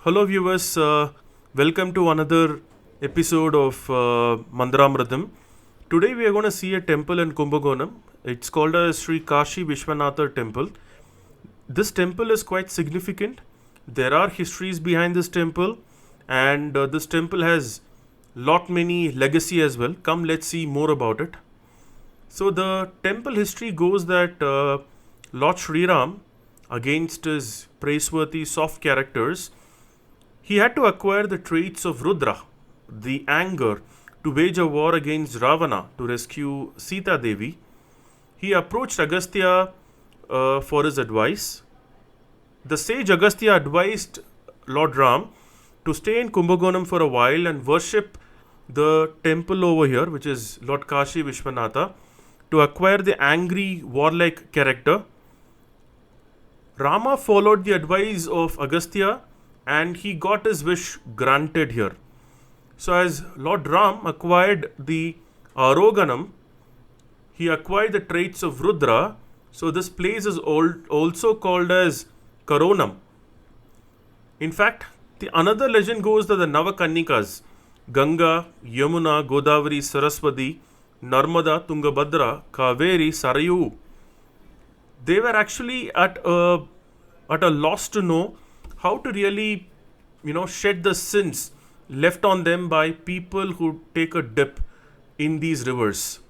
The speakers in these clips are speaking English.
Hello, viewers. Welcome to another episode of Mandramradam. Today, we are going to see a temple in Kumbakonam. It's called a Sri Kashi Vishwanatha temple. This temple is quite significant. There are histories behind this temple, and this temple has lot many legacy as well. Come, let's see more about it. So, the temple history goes that Lord Sri Ram, against his praiseworthy soft characters, he had to acquire the traits of Rudra, the anger, to wage a war against Ravana to rescue Sita Devi. He approached Agastya for his advice. The sage Agastya advised Lord Ram to stay in Kumbakonam for a while and worship the temple over here, which is Lord Kashi Vishwanatha, to acquire the angry, warlike character. Rama followed the advice of Agastya and he got his wish granted here. So, as Lord Ram acquired the Aroganam, he acquired the traits of Rudra. So, this place is also called as Karonam. In fact, another legend goes that the Navakannikas, Ganga, Yamuna, Godavari, Saraswati, Narmada, Tungabhadra, Kaveri, Sarayu, they were actually at a loss to know how to really, shed the sins left on them by people who take a dip in these rivers.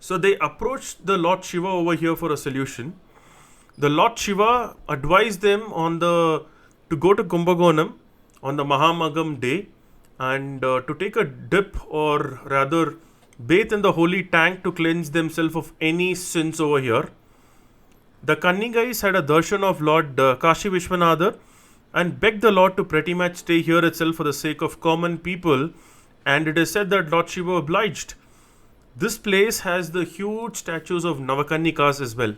So they approached the Lord Shiva over here for a solution. The Lord Shiva advised them to go to Kumbakonam on the Mahamagam day and to take a dip, or rather bathe in the holy tank to cleanse themselves of any sins over here. The Kannigais had a darshan of Lord Kashi Vishwanatha and begged the Lord to pretty much stay here itself for the sake of common people, and it is said that Lord Shiva obliged. This place has the huge statues of Navakannikas as well.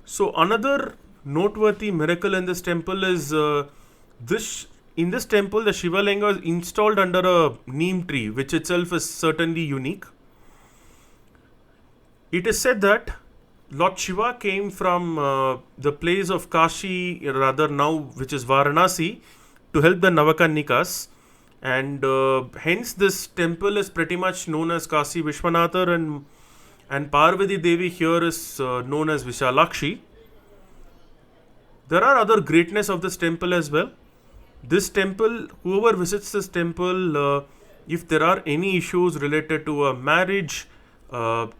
So another noteworthy miracle in this temple is in this temple the Shiva Linga is installed under a neem tree, which itself is certainly unique. It is said that Lord Shiva came from the place of Kashi, rather now which is Varanasi, to help the Navakannikas, and hence this temple is pretty much known as Kashi Vishwanatha, and Parvati Devi here is known as Vishalakshi. There are other greatness of this temple as well. This temple, whoever visits this temple, if there are any issues related to a marriage,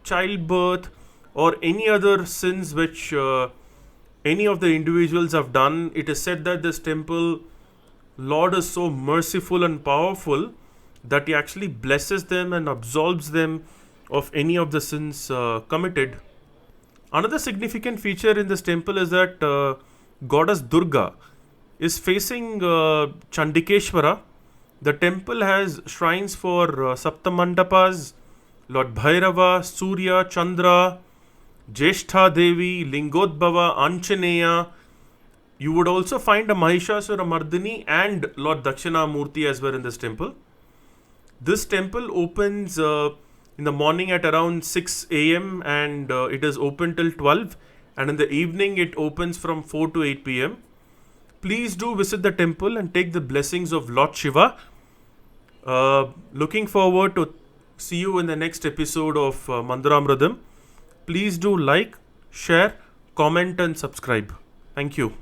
childbirth, or any other sins which any of the individuals have done, it is said that this temple Lord is so merciful and powerful that he actually blesses them and absolves them of any of the sins committed. Another significant feature in this temple is that goddess Durga is facing Chandikeshwara. The temple has shrines for Saptamandapas, Lord Bhairava, Surya, Chandra, Jeshtha Devi, Lingodbhava, Anjaneya. You would also find a Mahishasura Mardini and Lord Dakshinamurti as well in this temple. This temple opens in the morning at around 6 a.m. and it is open till 12, and in the evening it opens from 4 to 8 p.m. Please do visit the temple and take the blessings of Lord Shiva. Looking forward to see you in the next episode of Mandramradam. Please do like, share, comment and subscribe. Thank you.